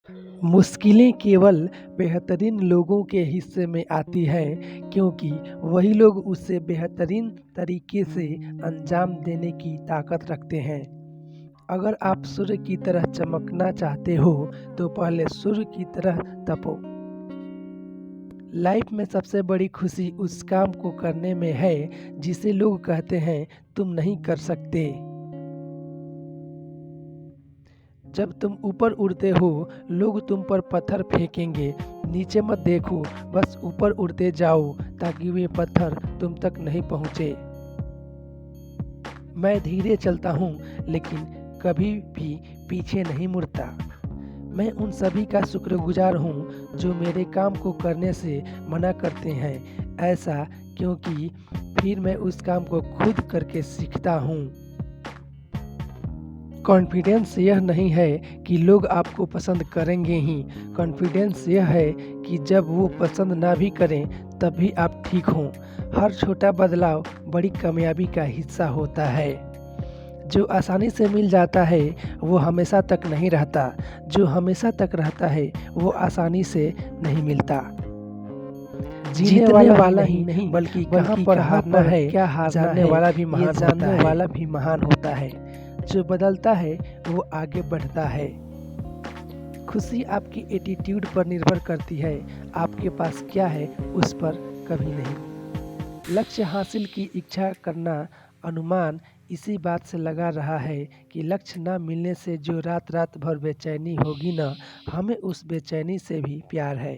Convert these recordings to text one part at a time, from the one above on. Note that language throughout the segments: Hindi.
मुश्किलें केवल बेहतरीन लोगों के हिस्से में आती हैं क्योंकि वही लोग उसे बेहतरीन तरीके से अंजाम देने की ताकत रखते हैं। अगर आप सूर्य की तरह चमकना चाहते हो तो पहले सूर्य की तरह तपो। लाइफ में सबसे बड़ी खुशी उस काम को करने में है जिसे लोग कहते हैं तुम नहीं कर सकते। जब तुम ऊपर उड़ते हो लोग तुम पर पत्थर फेंकेंगे, नीचे मत देखो, बस ऊपर उड़ते जाओ ताकि वे पत्थर तुम तक नहीं पहुँचे। मैं धीरे चलता हूँ लेकिन कभी भी पीछे नहीं मुड़ता। मैं उन सभी का शुक्रगुजार हूँ जो मेरे काम को करने से मना करते हैं, ऐसा क्योंकि फिर मैं उस काम को खुद करके सीखता हूँ। कॉन्फिडेंस यह नहीं है कि लोग आपको पसंद करेंगे ही, कॉन्फिडेंस यह है कि जब वो पसंद ना भी करें तब भी आप ठीक हों। हर छोटा बदलाव बड़ी कामयाबी का हिस्सा होता है। जो आसानी से मिल जाता है वो हमेशा तक नहीं रहता, जो हमेशा तक रहता है वो आसानी से नहीं मिलता। जीतने वाला ही नहीं बल्कि कहाँ पर हारना है क्या जानने वाला भी महान होता है। जो बदलता है वो आगे बढ़ता है। खुशी आपकी एटीट्यूड पर निर्भर करती है, आपके पास क्या है उस पर कभी नहीं। लक्ष्य हासिल की इच्छा करना अनुमान इसी बात से लगा रहा है कि लक्ष्य न मिलने से जो रात रात भर बेचैनी होगी ना, हमें उस बेचैनी से भी प्यार है।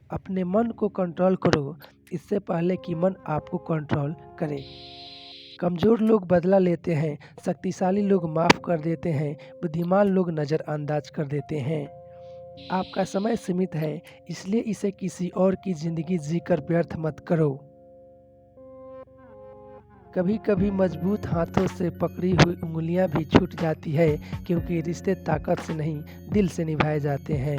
अपने मन को कंट्रोल करो इससे पहले कि मन आपको कंट्रोल करे। कमज़ोर लोग बदला लेते हैं, शक्तिशाली लोग माफ़ कर देते हैं, बुद्धिमान लोग नज़रअंदाज कर देते हैं। आपका समय सीमित है, इसलिए इसे किसी और की ज़िंदगी जीकर व्यर्थ मत करो। कभी कभी मजबूत हाथों से पकड़ी हुई उंगलियां भी छूट जाती है क्योंकि रिश्ते ताकत से नहीं दिल से निभाए जाते हैं।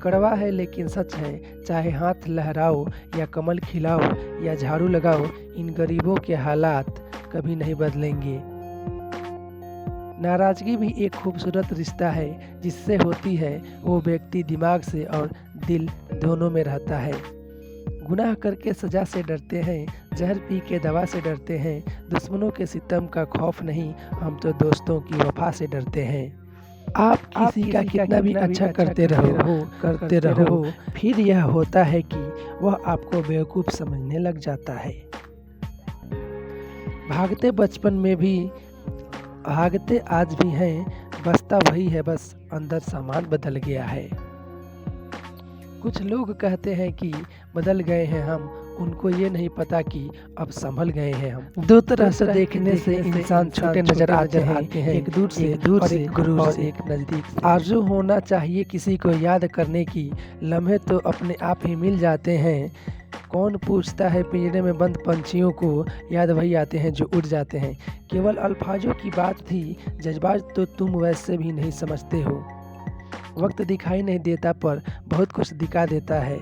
कड़वा है लेकिन सच है, चाहे हाथ लहराओ या कमल खिलाओ या झाड़ू लगाओ, इन गरीबों के हालात कभी नहीं बदलेंगे। नाराज़गी भी एक खूबसूरत रिश्ता है, जिससे होती है वो व्यक्ति दिमाग से और दिल दोनों में रहता है। गुनाह करके सज़ा से डरते हैं, जहर पी के दवा से डरते हैं, दुश्मनों के सितम का खौफ नहीं, हम तो दोस्तों की वफा से डरते हैं। आप किसी का कितना भी अच्छा करते रहो, फिर यह होता है कि वह आपको बेवकूफ़ समझने लग जाता है। भागते बचपन में भी, भागते आज भी हैं, बसता वही है, बस अंदर सामान बदल गया है। कुछ लोग कहते हैं कि बदल गए हैं हम, उनको ये नहीं पता कि अब संभल गए हैं हम। दो तरह से देखने से इंसान छोटे नजर आते हैं, एक दूर से और एक नज़दीक। आरज़ू होना चाहिए किसी को याद करने की, लम्हे तो अपने आप ही मिल जाते हैं। कौन पूछता है पिंजरे में बंद पंछियों को, याद वही आते हैं जो उड़ जाते हैं। केवल अल्फाजों की बात थी, जज्बात तो तुम वैसे भी नहीं समझते हो। वक्त दिखाई नहीं देता पर बहुत कुछ दिखा देता है।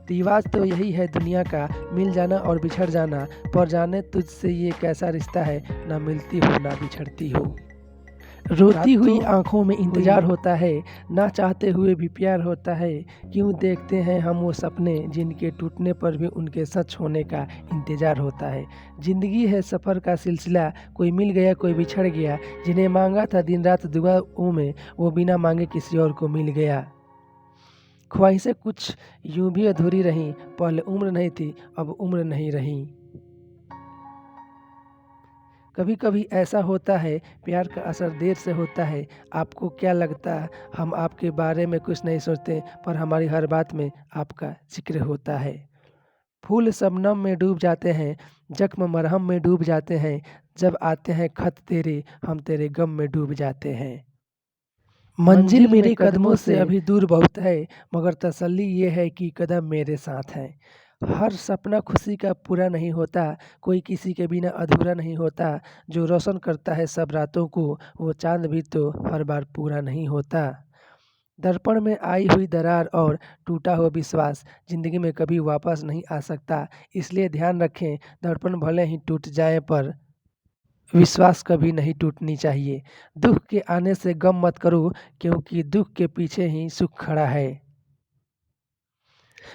रिवाज तो यही है दुनिया का, मिल जाना और बिछड़ जाना, पर जाने तुझसे ये कैसा रिश्ता है, ना मिलती हो ना बिछड़ती हो। रोती हुई आंखों में इंतजार होता है, ना चाहते हुए भी प्यार होता है। क्यों देखते हैं हम वो सपने जिनके टूटने पर भी उनके सच होने का इंतजार होता है। जिंदगी है सफ़र का सिलसिला, कोई मिल गया कोई बिछड़ गया, जिन्हें मांगा था दिन रात दुआओं में वो बिना मांगे किसी और को मिल गया। ख्वाहिशें कुछ यूं भी अधूरी रहीं, पहले उम्र नहीं थी अब उम्र नहीं रही। कभी कभी ऐसा होता है, प्यार का असर देर से होता है। आपको क्या लगता है हम आपके बारे में कुछ नहीं सोचते, पर हमारी हर बात में आपका जिक्र होता है। फूल शबनम में डूब जाते हैं, जख्म मरहम में डूब जाते हैं, जब आते हैं खत तेरे हम तेरे गम में डूब जाते हैं। मंजिल मेरे कदमों से अभी दूर बहुत है, मगर तसल्ली ये है कि कदम मेरे साथ हैं। हर सपना खुशी का पूरा नहीं होता, कोई किसी के बिना अधूरा नहीं होता। जो रोशन करता है सब रातों को, वो चांद भी तो हर बार पूरा नहीं होता। दर्पण में आई हुई दरार और टूटा हुआ विश्वास जिंदगी में कभी वापस नहीं आ सकता, इसलिए ध्यान रखें दर्पण भले ही टूट जाए पर विश्वास कभी नहीं टूटनी चाहिए। दुख के आने से गम मत करो, क्योंकि दुख के पीछे ही सुख खड़ा है।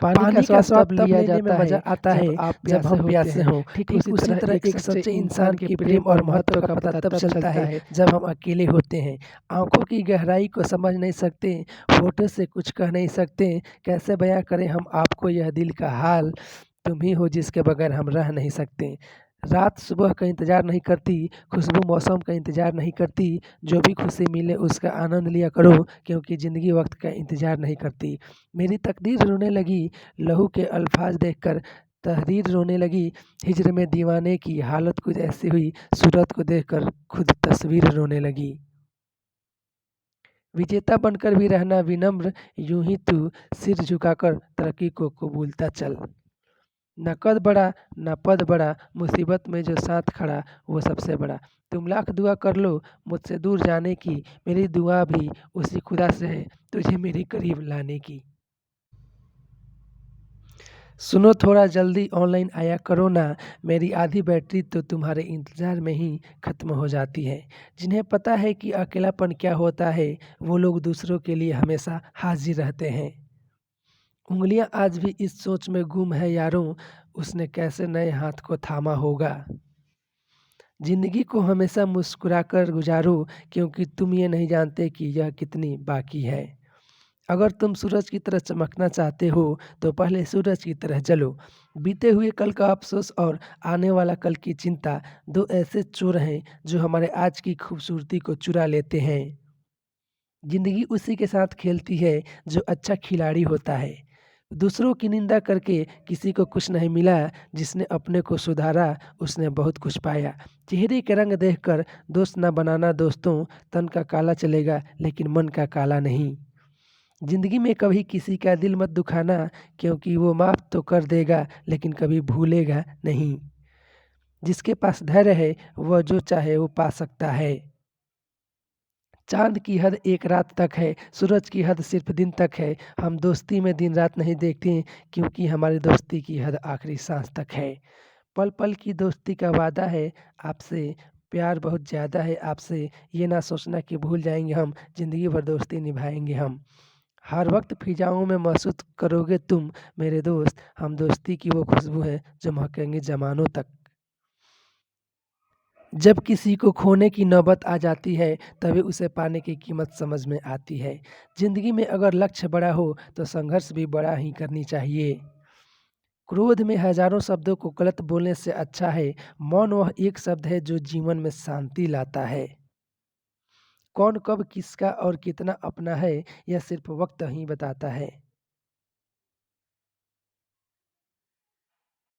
पानी का स्वाद तब लिया जाता में मजा आता है जब हम प्यासे हों। ठीक उसी तरह एक सच्चे इंसान के प्रेम और महत्व का पता तब चलता है जब हम अकेले होते हैं। आंखों की गहराई को समझ नहीं सकते, होठों से कुछ कह नहीं सकते, कैसे बयां करें हम आपको यह दिल का हाल। तुम ही हो जिसके बगैर हम रह नहीं सकते। रात सुबह का इंतज़ार नहीं करती, खुशबू मौसम का इंतज़ार नहीं करती। जो भी खुशी मिले उसका आनंद लिया करो, क्योंकि ज़िंदगी वक्त का इंतज़ार नहीं करती। मेरी तकदीर रोने लगी लहू के अल्फाज देखकर, तहरीर रोने लगी हिज्र में दीवाने की हालत कुछ ऐसी हुई, सूरत को देखकर खुद तस्वीर रोने लगी। विजेता बनकर भी रहना विनम्र, यूं ही तू सिर झुकाकर तरक्की को कबूलता चल। न कद बड़ा न पद बड़ा, मुसीबत में जो साथ खड़ा वो सबसे बड़ा। तुम लाख दुआ कर लो मुझसे दूर जाने की, मेरी दुआ भी उसी खुदा से है तुझे मेरे करीब लाने की। सुनो थोड़ा जल्दी ऑनलाइन आया करो ना, मेरी आधी बैटरी तो तुम्हारे इंतज़ार में ही ख़त्म हो जाती है। जिन्हें पता है कि अकेलापन क्या होता है, वो लोग दूसरों के लिए हमेशा हाजिर रहते हैं। उंगलियां आज भी इस सोच में गुम है यारों, उसने कैसे नए हाथ को थामा होगा। जिंदगी को हमेशा मुस्कुराकर गुजारो, क्योंकि तुम ये नहीं जानते कि यह कितनी बाकी है। अगर तुम सूरज की तरह चमकना चाहते हो तो पहले सूरज की तरह जलो। बीते हुए कल का अफसोस और आने वाला कल की चिंता, दो ऐसे चोर हैं जो हमारे आज की खूबसूरती को चुरा लेते हैं। जिंदगी उसी के साथ खेलती है जो अच्छा खिलाड़ी होता है। दूसरों की निंदा करके किसी को कुछ नहीं मिला, जिसने अपने को सुधारा उसने बहुत कुछ पाया। चेहरे के रंग देखकर दोस्त न बनाना दोस्तों, तन का काला चलेगा लेकिन मन का काला नहीं। जिंदगी में कभी किसी का दिल मत दुखाना, क्योंकि वो माफ तो कर देगा लेकिन कभी भूलेगा नहीं। जिसके पास धैर्य है वह जो चाहे वो पा सकता है। चाँद की हद एक रात तक है, सूरज की हद सिर्फ दिन तक है। हम दोस्ती में दिन रात नहीं देखते, क्योंकि हमारी दोस्ती की हद आखिरी सांस तक है। पल पल की दोस्ती का वादा है आपसे, प्यार बहुत ज़्यादा है आपसे। ये ना सोचना कि भूल जाएंगे हम, ज़िंदगी भर दोस्ती निभाएंगे हम। हर वक्त फिजाओं में महसूस करोगे तुम मेरे दोस्त, हम दोस्ती की वो खुशबू है जो महकेंगे ज़मानों तक। जब किसी को खोने की नौबत आ जाती है तभी उसे पाने की कीमत समझ में आती है। ज़िंदगी में अगर लक्ष्य बड़ा हो तो संघर्ष भी बड़ा ही करनी चाहिए। क्रोध में हज़ारों शब्दों को गलत बोलने से अच्छा है मौन वह एक शब्द है जो जीवन में शांति लाता है। कौन कब किसका और कितना अपना है यह सिर्फ वक्त ही बताता है।